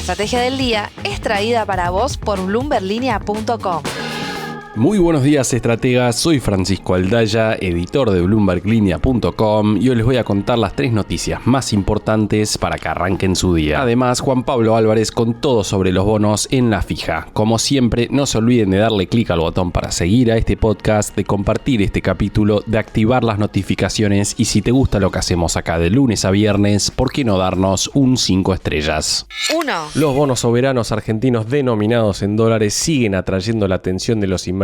estrategia del día es traída para vos por bloomberglinea.com. Muy buenos días, estrategas. Soy Francisco Aldaya, editor de bloomberglinea.com, y hoy les voy a contar las 3 noticias más importantes para que arranquen su día. Además, Juan Pablo Álvarez con todo sobre los bonos en la fija. Como siempre, no se olviden de darle clic al botón para seguir a este podcast, de compartir este capítulo, de activar las notificaciones y si te gusta lo que hacemos acá de lunes a viernes, ¿por qué no darnos un 5 estrellas? 1. Los bonos soberanos argentinos denominados en dólares siguen atrayendo la atención de los inversores,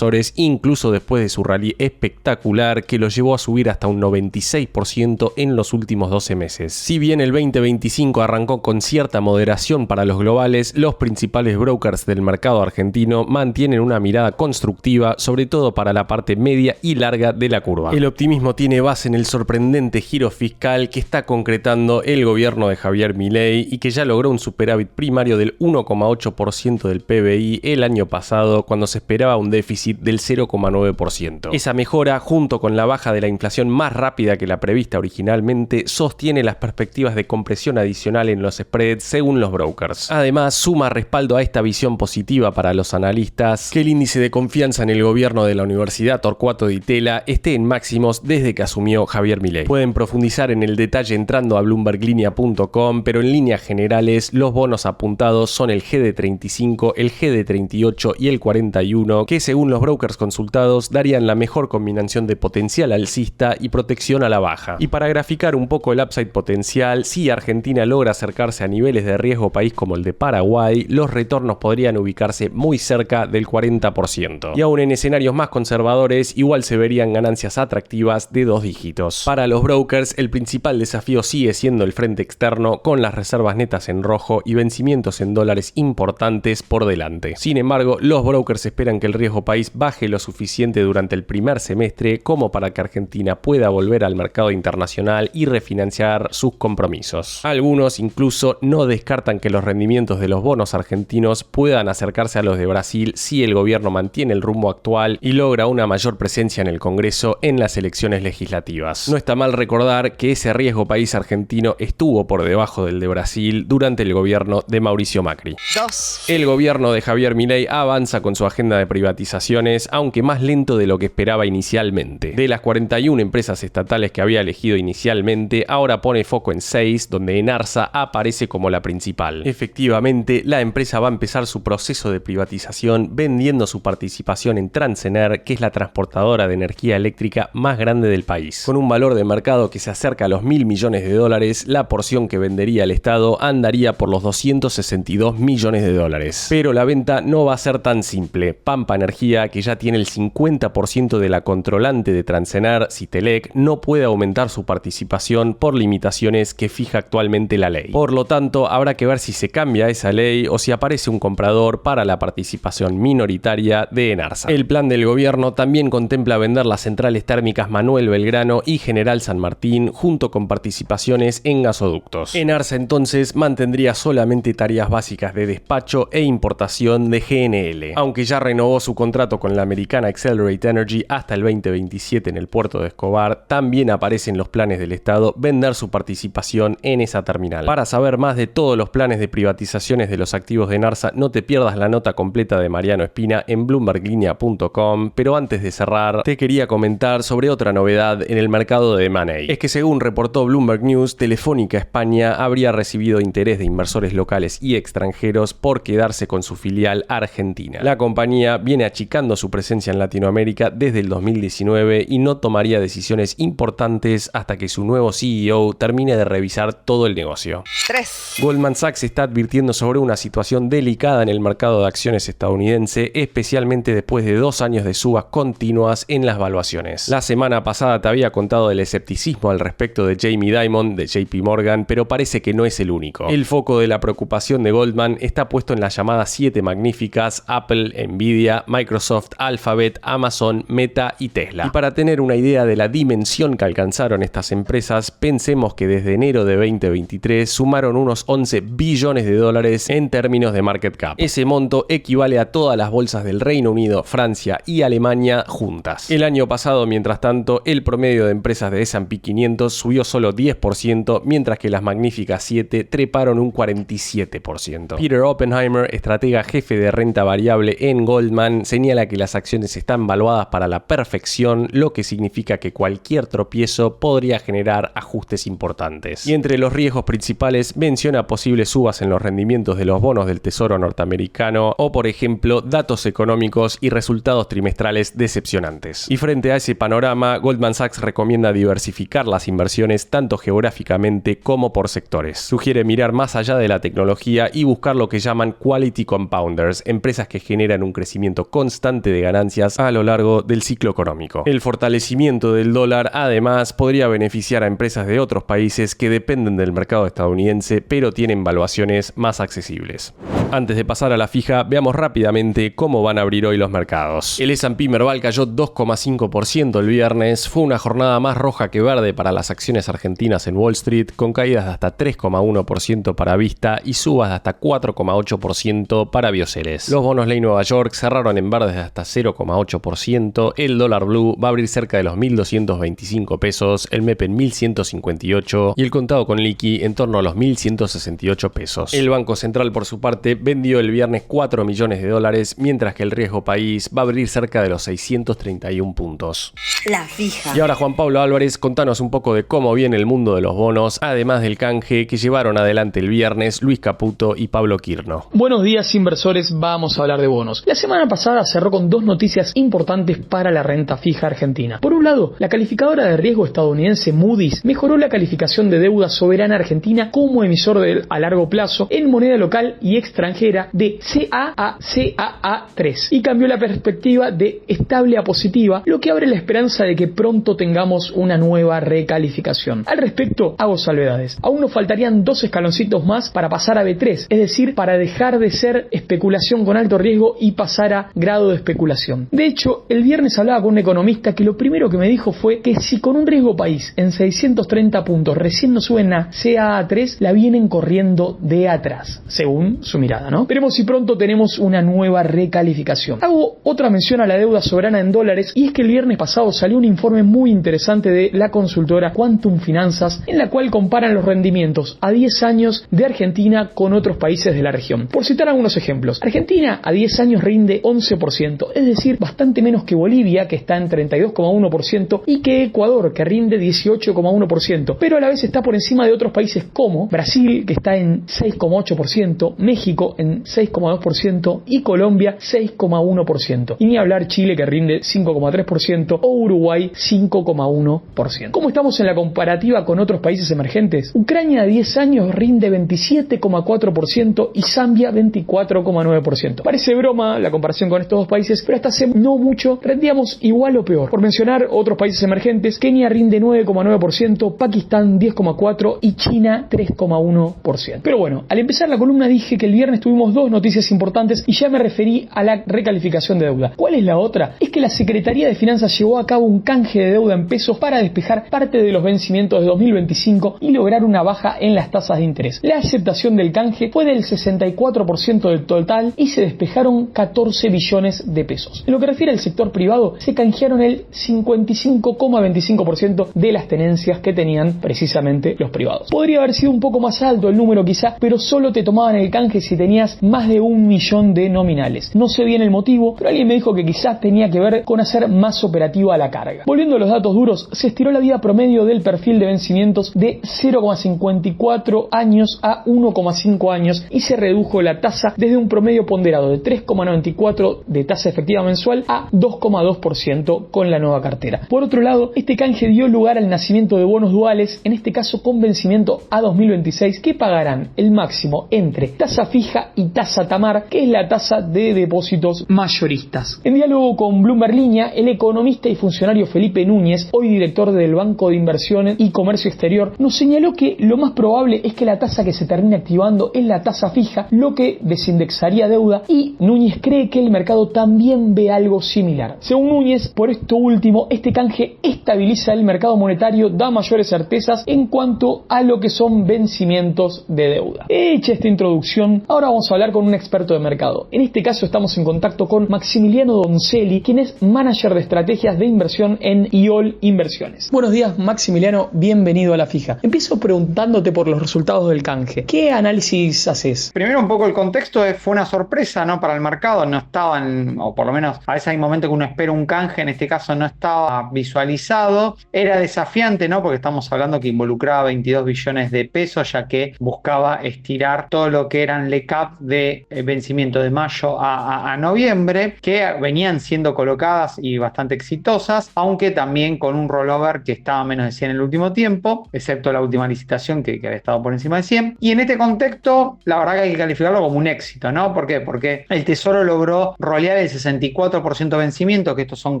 incluso después de su rally espectacular que los llevó a subir hasta un 96% en los últimos 12 meses. Si bien el 2025 arrancó con cierta moderación para los globales, los principales brokers del mercado argentino mantienen una mirada constructiva, sobre todo para la parte media y larga de la curva. El optimismo tiene base en el sorprendente giro fiscal que está concretando el gobierno de Javier Milei y que ya logró un superávit primario del 1,8% del PBI el año pasado, cuando se esperaba un déficit del 0,9%. Esa mejora, junto con la baja de la inflación más rápida que la prevista originalmente, sostiene las perspectivas de compresión adicional en los spreads según los brokers. Además, suma respaldo a esta visión positiva para los analistas que el índice de confianza en el gobierno de la Universidad Torcuato Di Tella esté en máximos desde que asumió Javier Milei. Pueden profundizar en el detalle entrando a bloomberglinea.com, pero en líneas generales los bonos apuntados son el GD35, el GD38 y el 41, que según los brokers consultados darían la mejor combinación de potencial alcista y protección a la baja. Y para graficar un poco el upside potencial, si Argentina logra acercarse a niveles de riesgo país como el de Paraguay, los retornos podrían ubicarse muy cerca del 40%. Y aún en escenarios más conservadores, igual se verían ganancias atractivas de 2 dígitos. Para los brokers, el principal desafío sigue siendo el frente externo, con las reservas netas en rojo y vencimientos en dólares importantes por delante. Sin embargo, los brokers esperan que el riesgo país baje lo suficiente durante el primer semestre como para que Argentina pueda volver al mercado internacional y refinanciar sus compromisos. Algunos incluso no descartan que los rendimientos de los bonos argentinos puedan acercarse a los de Brasil si el gobierno mantiene el rumbo actual y logra una mayor presencia en el Congreso en las elecciones legislativas. No está mal recordar que ese riesgo país argentino estuvo por debajo del de Brasil durante el gobierno de Mauricio Macri. 2. El gobierno de Javier Milei avanza con su agenda de privatizaciones, aunque más lento de lo que esperaba inicialmente. De las 41 empresas estatales que había elegido inicialmente, ahora pone foco en 6, donde Enarsa aparece como la principal. Efectivamente, la empresa va a empezar su proceso de privatización vendiendo su participación en Transener, que es la transportadora de energía eléctrica más grande del país. Con un valor de mercado que se acerca a los $1.000 millones, la porción que vendería el Estado andaría por los $262 millones. Pero la venta no va a ser tan simple. Pampa Energía, que ya tiene el 50% de la controlante de Transener, Citelec, no puede aumentar su participación por limitaciones que fija actualmente la ley. Por lo tanto, habrá que ver si se cambia esa ley o si aparece un comprador para la participación minoritaria de Enarsa. El plan del gobierno también contempla vender las centrales térmicas Manuel Belgrano y General San Martín, junto con participaciones en gasoductos. Enarsa entonces mantendría solamente tareas básicas de despacho e importación de GNL, aunque ya renovó su contrato con la americana Accelerate Energy hasta el 2027 en el puerto de Escobar. También aparece en los planes del Estado vender su participación en esa terminal. Para saber más de todos los planes de privatizaciones de los activos de Enarsa, no te pierdas la nota completa de Mariano Espina en bloomberglinea.com, pero antes de cerrar, te quería comentar sobre otra novedad en el mercado de M&A. Es que según reportó Bloomberg News, Telefónica España habría recibido interés de inversores locales y extranjeros por quedarse con su filial argentina. La compañía viene achicando su presencia en Latinoamérica desde el 2019 y no tomaría decisiones importantes hasta que su nuevo CEO termine de revisar todo el negocio. 3. Goldman Sachs está advirtiendo sobre una situación delicada en el mercado de acciones estadounidense, especialmente después de 2 años de subas continuas en las valuaciones. La semana pasada te había contado del escepticismo al respecto de Jamie Dimon de JP Morgan, pero parece que no es el único. El foco de la preocupación de Goldman está puesto en las llamadas 7 magníficas: Apple, Nvidia, Microsoft Microsoft, Alphabet, Amazon, Meta y Tesla. Y para tener una idea de la dimensión que alcanzaron estas empresas, pensemos que desde enero de 2023 sumaron unos 11 billones de dólares en términos de market cap. Ese monto equivale a todas las bolsas del Reino Unido, Francia y Alemania juntas. El año pasado, mientras tanto, el promedio de empresas de S&P 500 subió solo 10%, mientras que las magníficas 7 treparon un 47%. Peter Oppenheimer, estratega jefe de renta variable en Goldman, señala que las acciones están valuadas para la perfección, lo que significa que cualquier tropiezo podría generar ajustes importantes. Y entre los riesgos principales menciona posibles subas en los rendimientos de los bonos del Tesoro norteamericano o, por ejemplo, datos económicos y resultados trimestrales decepcionantes. Y frente a ese panorama, Goldman Sachs recomienda diversificar las inversiones tanto geográficamente como por sectores. Sugiere mirar más allá de la tecnología y buscar lo que llaman quality compounders, empresas que generan un crecimiento constante de ganancias a lo largo del ciclo económico. El fortalecimiento del dólar, además, podría beneficiar a empresas de otros países que dependen del mercado estadounidense, pero tienen valuaciones más accesibles. Antes de pasar a la fija, veamos rápidamente cómo van a abrir hoy los mercados. El S&P Merval cayó 2,5% el viernes. Fue una jornada más roja que verde para las acciones argentinas en Wall Street, con caídas de hasta 3,1% para Vista y subas de hasta 4,8% para Bioceres. Los bonos ley Nueva York cerraron en verdes de hasta 0,8%. El dólar blue va a abrir cerca de los 1.225 pesos, el MEP en 1.158 y el contado con liqui en torno a los 1.168 pesos. El Banco Central, por su parte, vendió el viernes 4 millones de dólares, mientras que el riesgo país va a abrir cerca de los 631 puntos. La fija. Y ahora, Juan Pablo Álvarez, contanos un poco de cómo viene el mundo de los bonos, además del canje que llevaron adelante el viernes Luis Caputo y Pablo Quirno. Buenos días, inversores. Vamos a hablar de bonos. La semana pasada cerró con dos noticias importantes para la renta fija argentina. Por un lado, la calificadora de riesgo estadounidense Moody's mejoró la calificación de deuda soberana argentina como emisor a largo plazo en moneda local y extranjera de CA a CAA3 y cambió la perspectiva de estable a positiva, lo que abre la esperanza de que pronto tengamos una nueva recalificación. Al respecto, hago salvedades. Aún nos faltarían 2 escaloncitos más para pasar a B3, es decir, para dejar de ser especulación con alto riesgo y pasar a grado de especulación. De hecho, el viernes hablaba con un economista que lo primero que me dijo fue que si con un riesgo país en 630 puntos recién nos suben a CAA3, la vienen corriendo de atrás, según su mirada, ¿no? Veremos si pronto tenemos una nueva recalificación. Hago otra mención a la deuda soberana en dólares, y es que el viernes pasado salió un informe muy interesante de la consultora Quantum Finanzas, en la cual comparan los rendimientos a 10 años de Argentina con otros países de la región. Por citar algunos ejemplos, Argentina a 10 años rinde 11%, es decir, bastante menos que Bolivia, que está en 32,1%, y que Ecuador, que rinde 18,1%, pero a la vez está por encima de otros países como Brasil, que está en 6,8%, México en 6,2% y Colombia 6,1%. Y ni hablar Chile, que rinde 5,3%, o Uruguay 5,1%. ¿Cómo estamos en la comparativa con otros países emergentes? Ucrania a 10 años rinde 27,4% y Zambia 24,9%. Parece broma la comparación con estos dos países, pero hasta hace no mucho rendíamos igual o peor. Por mencionar otros países emergentes, Kenia rinde 9,9%, Pakistán 10,4% y China 3,1%. Pero bueno, al empezar la columna dije que el viernes tuvimos dos noticias importantes y ya me referí a la recalificación de deuda. ¿Cuál es la otra? Es que la Secretaría de Finanzas llevó a cabo un canje de deuda en pesos para despejar parte de los vencimientos de 2025 y lograr una baja en las tasas de interés. La aceptación del canje fue del 64% del total y se despejaron 14 billones de pesos. En lo que refiere al sector privado, se canjearon el 55,25% de las tenencias que tenían precisamente los privados. Podría haber sido un poco más alto el número quizás, pero solo te tomaban el canje si tenías más de 1 millón de nominales. No sé bien el motivo, pero alguien me dijo que quizás tenía que ver con hacer más operativa la carga. Volviendo a los datos duros, se estiró la vida promedio del perfil de vencimientos de 0,54 años a 1,5 años y se redujo la tasa desde un promedio ponderado de 3,94 de tasa efectiva mensual a 2,2% con la nueva cartera. Por otro lado, este canje dio lugar al nacimiento de bonos duales, en este caso con vencimiento a 2026, que pagarán el máximo entre tasa fija fija y tasa Tamar, que es la tasa de depósitos mayoristas. En diálogo con Bloomberg Línea, el economista y funcionario Felipe Núñez, hoy director del Banco de Inversiones y Comercio Exterior, nos señaló que lo más probable es que la tasa que se termine activando es la tasa fija, lo que desindexaría deuda, y Núñez cree que el mercado también ve algo similar. Según Núñez, por esto último, este canje estabiliza el mercado monetario, da mayores certezas en cuanto a lo que son vencimientos de deuda. Hecha esta introducción, ahora vamos a hablar con un experto de mercado. En este caso estamos en contacto con Maximiliano Donzelli, quien es manager de estrategias de inversión en IOL Inversiones. Buenos días, Maximiliano, bienvenido a La Fija. Empiezo preguntándote por los resultados del canje. ¿Qué análisis haces? Primero, un poco el contexto fue una sorpresa, ¿no? Para el mercado, no estaban, o por lo menos a veces hay momentos que uno espera un canje, en este caso no estaba visualizado. Era desafiante, ¿no? Porque estamos hablando que involucraba 22 billones de pesos, ya que buscaba estirar todo lo que eran LECAP de vencimiento de mayo a noviembre, que venían siendo colocadas y bastante exitosas, aunque también con un rollover que estaba menos de 100 en el último tiempo, excepto la última licitación que había estado por encima de 100. Y en este contexto, la verdad que hay que calificarlo como un éxito, ¿no? ¿Por qué? Porque el Tesoro logró rolear el 64% de vencimiento, que estos son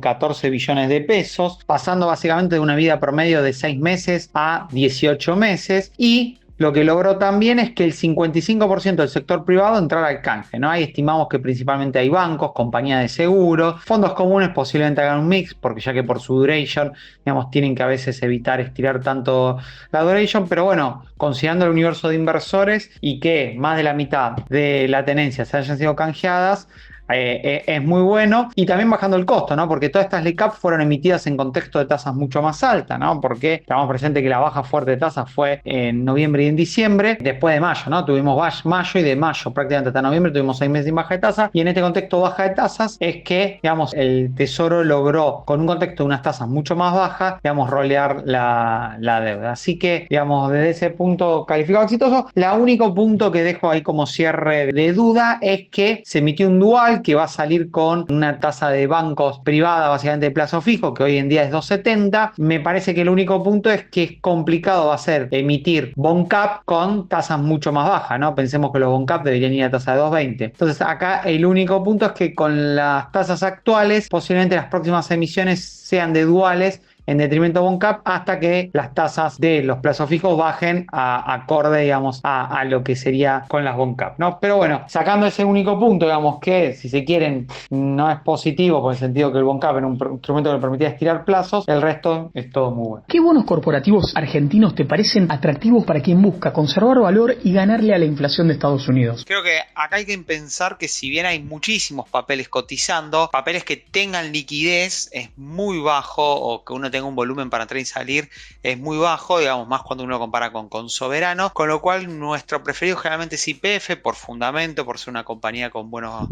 14 billones de pesos, pasando básicamente de una vida promedio de 6 meses a 18 meses, y lo que logró también es que el 55% del sector privado entrara al canje, ¿no? Ahí estimamos que principalmente hay bancos, compañías de seguros, fondos comunes posiblemente hagan un mix, porque ya que por su duration, digamos, tienen que a veces evitar estirar tanto la duration, pero bueno, considerando el universo de inversores y que más de la mitad de la tenencia se hayan sido canjeadas, es muy bueno, y también bajando el costo, ¿no? Porque todas estas LECAP fueron emitidas en contexto de tasas mucho más altas, ¿no? Porque estamos presentes que la baja fuerte de tasas fue en noviembre y en diciembre, después de mayo, ¿no? Tuvimos mayo, y de mayo prácticamente hasta noviembre tuvimos 6 meses sin baja de tasa, y en este contexto baja de tasas es que, digamos, el Tesoro logró, con un contexto de unas tasas mucho más bajas, digamos, rolear la deuda. Así que, digamos, desde ese punto calificado exitoso. El único punto que dejo ahí como cierre de duda es que se emitió un dual que va a salir con una tasa de bancos privada básicamente de plazo fijo, que hoy en día es 2,70. Me parece que el único punto es que complicado va a ser emitir bond cap con tasas mucho más bajas, ¿no? Pensemos que los bond cap deberían ir a tasa de 2,20. Entonces acá el único punto es que con las tasas actuales posiblemente las próximas emisiones sean de duales en detrimento de bond cap, hasta que las tasas de los plazos fijos bajen acorde, digamos, a lo que sería con las bond cap, ¿no? Pero bueno, sacando ese único punto, digamos, que si se quieren no es positivo, por el sentido que el bond cap era un instrumento que le permitía estirar plazos, el resto es todo muy bueno. ¿Qué bonos corporativos argentinos te parecen atractivos para quien busca conservar valor y ganarle a la inflación de Estados Unidos? Creo que acá hay que pensar que si bien hay muchísimos papeles cotizando, papeles que tengan liquidez es muy bajo, o que uno tenga un volumen para entrar y salir es muy bajo, digamos, más cuando uno compara con soberanos, con lo cual nuestro preferido generalmente es YPF por fundamento, por ser una compañía con buenos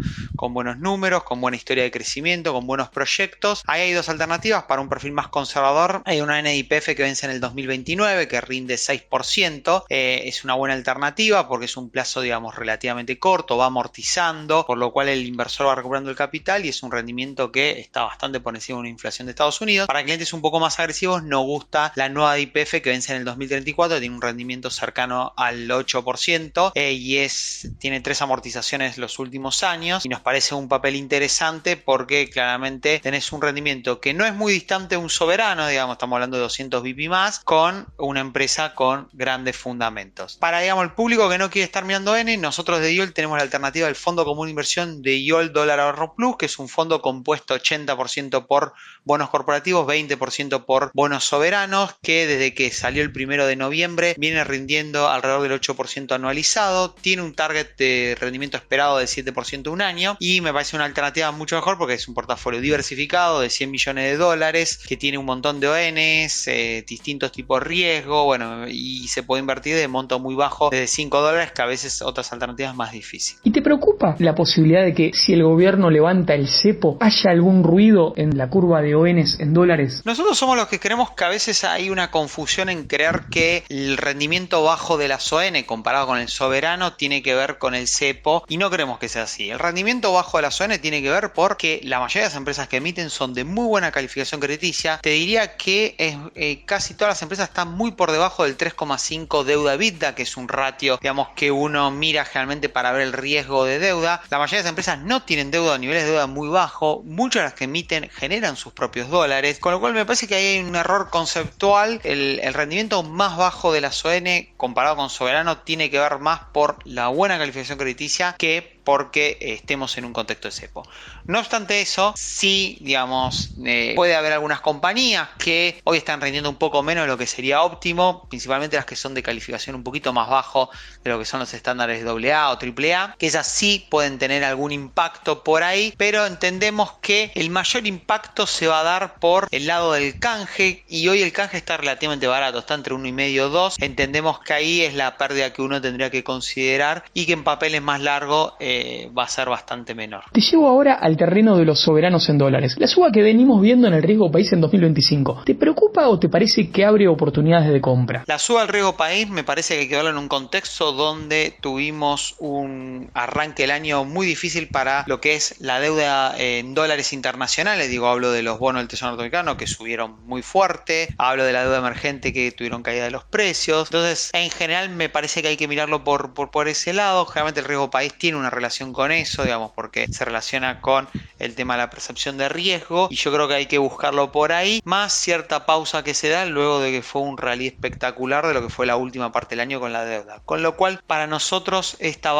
números, con buena historia de crecimiento, con buenos proyectos. Ahí hay dos alternativas para un perfil más conservador. Hay una NYPF que vence en el 2029 que rinde 6%, es una buena alternativa porque es un plazo, digamos, relativamente corto, va amortizando, por lo cual el inversor va recuperando el capital y es un rendimiento que está bastante por encima de una inflación de Estados Unidos. Para clientes un poco más agresivos nos gusta la nueva YPF que vence en el 2034, tiene un rendimiento cercano al 8%, y tiene 3 amortizaciones los últimos años, y nos parece un papel interesante porque claramente tenés un rendimiento que no es muy distante de un soberano, digamos, estamos hablando de 200 BP más, con una empresa con grandes fundamentos. Para, digamos, el público que no quiere estar mirando N, nosotros de IOL tenemos la alternativa del Fondo Común de Inversión de IOL Dólar Ahorro Plus, que es un fondo compuesto 80% por bonos corporativos, 20% por bonos soberanos, que desde que salió el 1 de noviembre viene rindiendo alrededor del 8% anualizado, tiene un target de rendimiento esperado de 7% un año, y me parece una alternativa mucho mejor porque es un portafolio diversificado de 100 millones de dólares, que tiene un montón de ONs, distintos tipos de riesgo, bueno, y se puede invertir de monto muy bajo, desde 5 dólares, que a veces otras alternativas más difíciles. ¿Y te preocupa la posibilidad de que si el gobierno levanta el cepo haya algún ruido en la curva de ONs en dólares? Nosotros Nosotros somos los que creemos que a veces hay una confusión en creer que el rendimiento bajo de la SON comparado con el soberano tiene que ver con el cepo, y no creemos que sea así. El rendimiento bajo de la SON tiene que ver porque la mayoría de las empresas que emiten son de muy buena calificación crediticia. Te diría que casi todas las empresas están muy por debajo del 3,5 deuda EBITDA, que es un ratio, digamos, que uno mira generalmente para ver el riesgo de deuda. La mayoría de las empresas no tienen deuda, niveles de deuda muy bajo. Muchas de las que emiten generan sus propios dólares, con lo cual me parece que hay un error conceptual. El rendimiento más bajo de la SON comparado con soberano tiene que ver más por la buena calificación crediticia que porque estemos en un contexto de cepo. No obstante eso, sí, digamos, puede haber algunas compañías que hoy están rindiendo un poco menos de lo que sería óptimo, principalmente las que son de calificación un poquito más bajo de lo que son los estándares AA o AAA, que esas sí pueden tener algún impacto por ahí, pero entendemos que el mayor impacto se va a dar por el lado del canje, y hoy el canje está relativamente barato, está entre 1,5 y 2. Entendemos que ahí es la pérdida que uno tendría que considerar y que en papeles más largos va a ser bastante menor. Te llevo ahora al terreno de los soberanos en dólares. La suba que venimos viendo en el riesgo país en 2025, ¿te preocupa o te parece que abre oportunidades de compra? La suba al riesgo país me parece que hay que verlo en un contexto donde tuvimos un arranque del año muy difícil para lo que es la deuda en dólares internacionales. Hablo de los bonos del Tesoro norteamericano que subieron muy fuerte, hablo de la deuda emergente que tuvieron caída de los precios. Entonces, en general me parece que hay que mirarlo por ese lado. Generalmente el riesgo país tiene una relación con eso, porque se relaciona con el tema de la percepción de riesgo, y yo creo que hay que buscarlo por ahí, más cierta pausa que se da luego de que fue un rally espectacular de lo que fue la última parte del año con la deuda. Con lo cual, para nosotros esta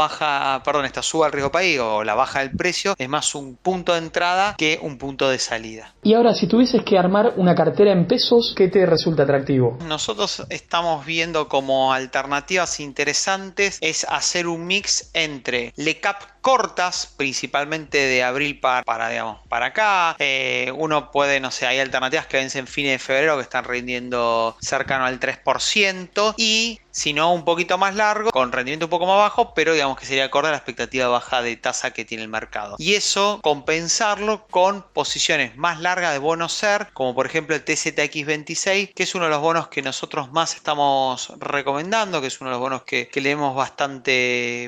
suba al riesgo país o la baja del precio es más un punto de entrada que un punto de salida. Y ahora, si tuvieses que armar una cartera en pesos, ¿qué te resulta atractivo? Nosotros estamos viendo como alternativas interesantes es hacer un mix entre LECAP cortas, principalmente de abril para acá. Uno puede, hay alternativas que vencen fines de febrero que están rindiendo cercano al 3%, y si no un poquito más largo, con rendimiento un poco más bajo, pero que sería acorde a la expectativa baja de tasa que tiene el mercado. Y eso compensarlo con posiciones más largas de bonos SER, como por ejemplo el TZX26, que es uno de los bonos que nosotros más estamos recomendando, que es uno de los bonos que le demos bastante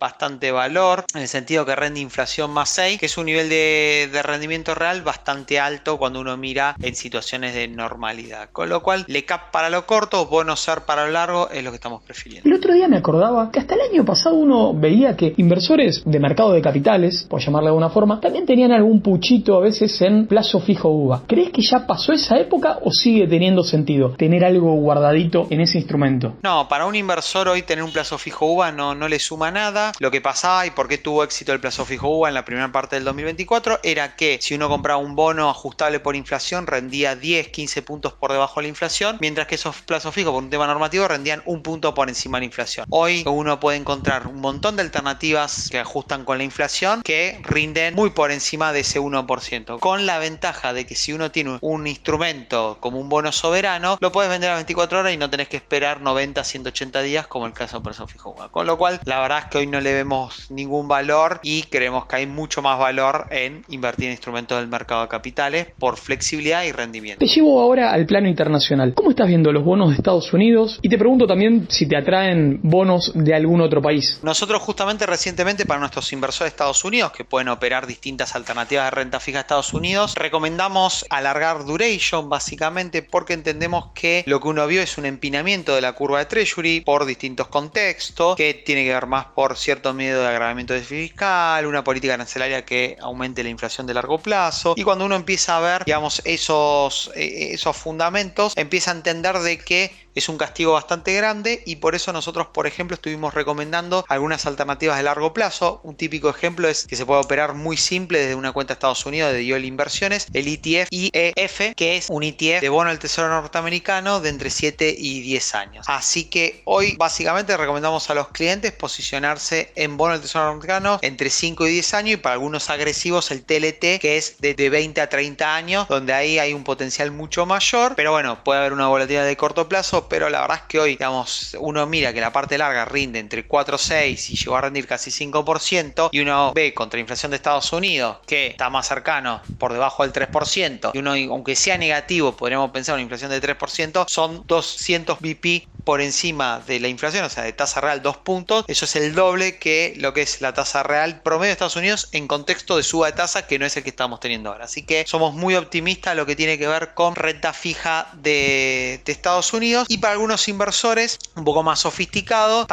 valor, en el sentido que rinde inflación más 6, que es un nivel de rendimiento real bastante alto cuando uno mira en situaciones de normalidad. Con lo cual, LECAP para lo corto, bono SER para lo largo es lo que estamos prefiriendo. El otro día me acordaba que hasta el año pasado uno veía que inversores de mercado de capitales, por llamarle de alguna forma, también tenían algún puchito a veces en plazo fijo UVA. ¿Crees que ya pasó esa época o sigue teniendo sentido tener algo guardadito en ese instrumento? No, para un inversor hoy tener un plazo fijo UVA no le suma nada. Lo que pasaba y por qué tuvo éxito el plazo fijo UVA en la primera parte del 2024 era que si uno compraba un bono ajustable por inflación rendía 10-15 puntos por debajo de la inflación, mientras que esos plazos fijos por un tema normativo rendían un punto por encima de la inflación. Hoy uno puede encontrar un montón de alternativas que ajustan con la inflación que rinden muy por encima de ese 1%, con la ventaja de que si uno tiene un instrumento como un bono soberano, lo puedes vender a 24 horas y no tenés que esperar 90-180 días como el caso de plazo fijo UVA. Con lo cual, la verdad es que hoy no le vemos ningún valor y creemos que hay mucho más valor en invertir en instrumentos del mercado de capitales por flexibilidad y rendimiento. Te llevo ahora al plano internacional. ¿Cómo estás viendo los bonos de Estados Unidos? Y te pregunto también si te atraen bonos de algún otro país. Nosotros justamente recientemente para nuestros inversores de Estados Unidos que pueden operar distintas alternativas de renta fija de Estados Unidos, recomendamos alargar duration básicamente porque entendemos que lo que uno vio es un empinamiento de la curva de Treasury por distintos contextos, que tiene que ver más por cierto miedo de agravamiento de déficit fiscal, una política arancelaria que aumente la inflación de largo plazo, y cuando uno empieza a ver esos fundamentos, empieza a entender de que es un castigo bastante grande, y por eso nosotros, por ejemplo, estuvimos recomendando algunas alternativas de largo plazo. Un típico ejemplo es que se puede operar muy simple desde una cuenta de Estados Unidos de YOL Inversiones, el ETF IEF, que es un ETF de bono del Tesoro norteamericano de entre 7 y 10 años. Así que hoy básicamente recomendamos a los clientes posicionarse en bono del Tesoro norteamericano entre 5 y 10 años, y para algunos agresivos el TLT, que es de 20 a 30 años, donde ahí hay un potencial mucho mayor, pero bueno, puede haber una volatilidad de corto plazo, eso, pero la verdad es que hoy, digamos, uno mira que la parte larga rinde entre 4,6 y llegó a rendir casi 5%, y uno ve contra la inflación de Estados Unidos que está más cercano, por debajo del 3%, y uno, aunque sea negativo, podríamos pensar una inflación de 3%, son 200 BP por encima de la inflación, o sea, de tasa real 2 puntos. Eso es el doble que lo que es la tasa real promedio de Estados Unidos en contexto de suba de tasa, que no es el que estamos teniendo ahora. Así que somos muy optimistas lo que tiene que ver con renta fija de Estados Unidos. Y para algunos inversores un poco más sofisticados,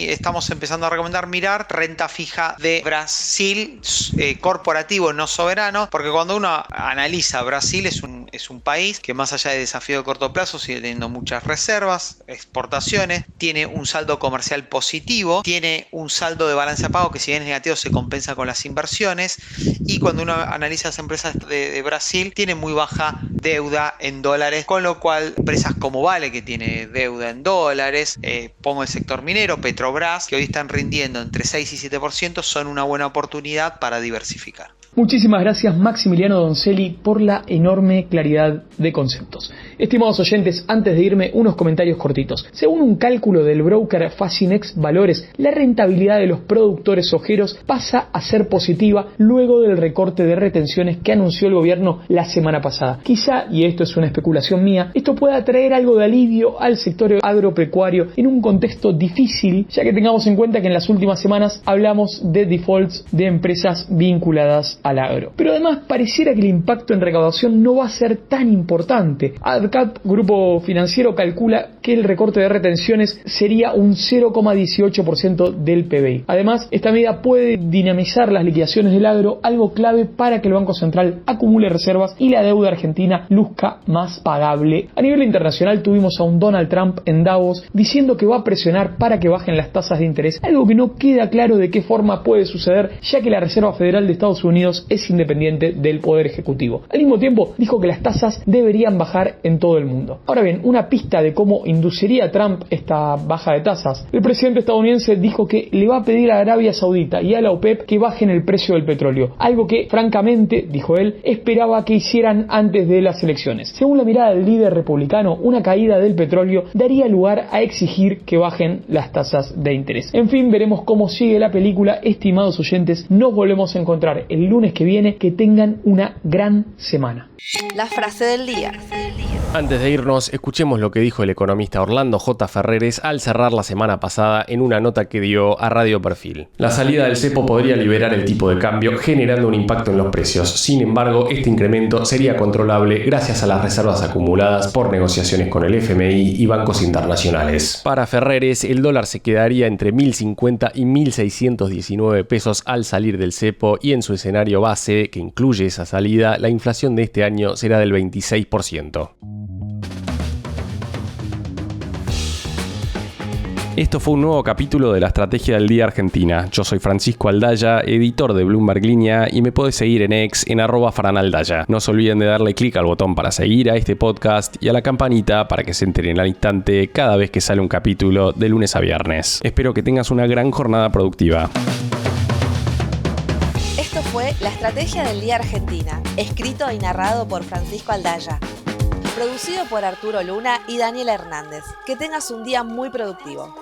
estamos empezando a recomendar mirar renta fija de Brasil, corporativo, no soberano, porque cuando uno analiza Brasil es un país que, más allá de desafío de corto plazo, sigue teniendo muchas reservas, exportaciones, tiene un saldo comercial positivo, tiene un saldo de balance a pago que, si bien es negativo, se compensa con las inversiones, y cuando uno analiza las empresas de Brasil, tiene muy baja deuda en dólares, con lo cual empresas como Vale, que tiene deuda en dólares, pongo el sector minero, Petrobras, que hoy están rindiendo entre 6 y 7%, son una buena oportunidad para diversificar. Muchísimas gracias, Maximiliano Donzelli, por la enorme claridad de conceptos. Estimados oyentes, antes de irme, unos comentarios cortitos. Según un cálculo del broker Facinex Valores, la rentabilidad de los productores sojeros pasa a ser positiva luego del recorte de retenciones que anunció el gobierno la semana pasada. Quizá, y esto es una especulación mía, esto pueda traer algo de alivio al sector agropecuario en un contexto difícil, ya que tengamos en cuenta que en las últimas semanas hablamos de defaults de empresas vinculadas al agro. Pero además pareciera que el impacto en recaudación no va a ser tan importante. ADCAP, grupo financiero, calcula que el recorte de retenciones sería un 0,18% del PBI. Además, esta medida puede dinamizar las liquidaciones del agro, algo clave para que el Banco Central acumule reservas y la deuda argentina luzca más pagable. A nivel internacional tuvimos a un Donald Trump en Davos diciendo que va a presionar para que bajen las tasas de interés, algo que no queda claro de qué forma puede suceder, ya que la Reserva Federal de Estados Unidos es independiente del Poder Ejecutivo. Al mismo tiempo, dijo que las tasas deberían bajar en todo el mundo. Ahora bien, una pista de cómo induciría Trump esta baja de tasas. El presidente estadounidense dijo que le va a pedir a Arabia Saudita y a la OPEP que bajen el precio del petróleo, algo que, francamente, dijo él, esperaba que hicieran antes de las elecciones. Según la mirada del líder republicano, una caída del petróleo daría lugar a exigir que bajen las tasas de interés. En fin, veremos cómo sigue la película. Estimados oyentes, nos volvemos a encontrar el lunes que viene. Que tengan una gran semana. La frase del día. Antes de irnos, escuchemos lo que dijo el economista Orlando J. Ferreres al cerrar la semana pasada en una nota que dio a Radio Perfil. La salida del cepo podría liberar el tipo de cambio, generando un impacto en los precios. Sin embargo, este incremento sería controlable gracias a las reservas acumuladas por negociaciones con el FMI y bancos internacionales. Para Ferreres, el dólar se quedaría entre 1.050 y 1.619 pesos al salir del cepo, y en su escenario base, que incluye esa salida, la inflación de este año será del 26%. Esto fue un nuevo capítulo de la Estrategia del Día Argentina. Yo soy Francisco Aldaya, editor de Bloomberg Línea, y me podés seguir en X en @franaldaya. No se olviden de darle clic al botón para seguir a este podcast y a la campanita para que se enteren al instante cada vez que sale un capítulo de lunes a viernes. Espero que tengas una gran jornada productiva. Esto fue La Estrategia del Día Argentina, escrito y narrado por Francisco Aldaya. Producido por Arturo Luna y Daniela Hernández. Que tengas un día muy productivo.